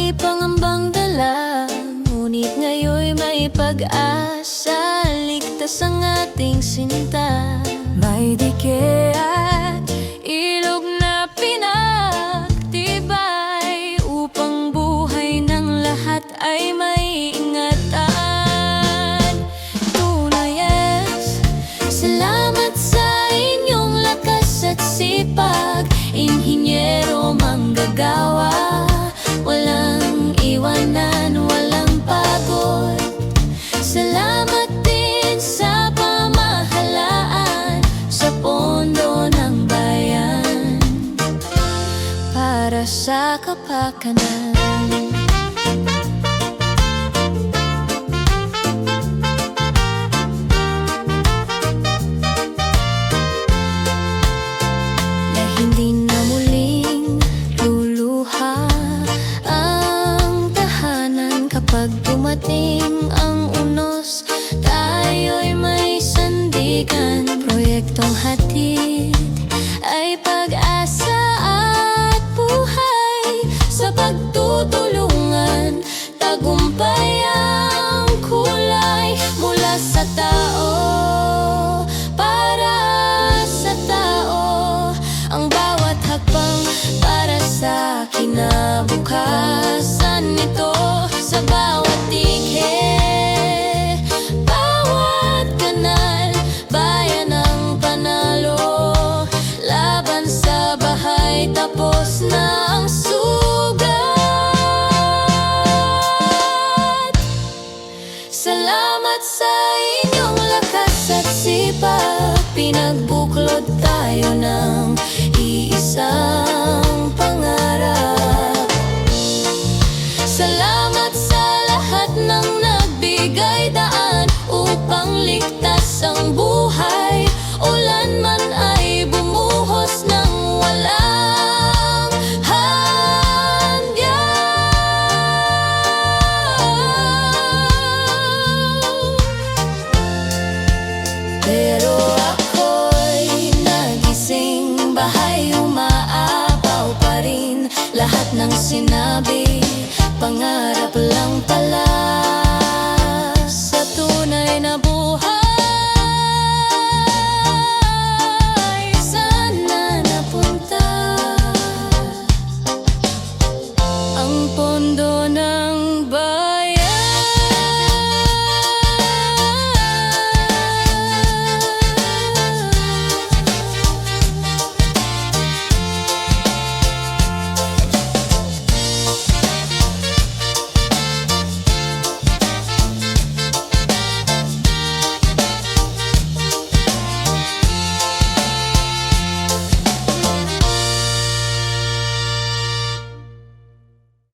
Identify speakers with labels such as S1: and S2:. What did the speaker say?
S1: may pangambang dala, ngunit ngayon'y may pag-asa. Ligtas ang ating sinta, may dike at ilog na pinagtibay, upang buhay ng lahat ay may ingatan. Tunay, yes, salamat sa inyong lakas at sipag, inhinyero, manggagawa. Walang iwanan, walang pagod. Salamat din sa pamahalaan, sa pondo ng bayan, para sa kapakanan. Na hindi na muling luluha ang tahanan kapag dumating ang unos. Tayo'y may sandigan, proyektong hatid ay pag-asa at buhay. Sa pagtutulungan, tagumpay ang kulay, mula sa tao para sa tao. Ang bawat hakbang para sa kinabukasan nito, sa bawat dike, bawat kanal, bayan ang panalo. Laban sa bahay, tapos na ang sugat. Salamat sa inyong lakas at sipag, pinagbuklod tayo ng iisang pangarap. Salamat sa lahat ng nagbigay daan upang ligtas ang buhay. Ulan man ay bumuhos ng walang hadya. Pero ako'y nagising, bahay umaapaw pa rin. Lahat ng sinabi, pangarap lang pala. Sa tunay na buhay, sana napunta ang pondo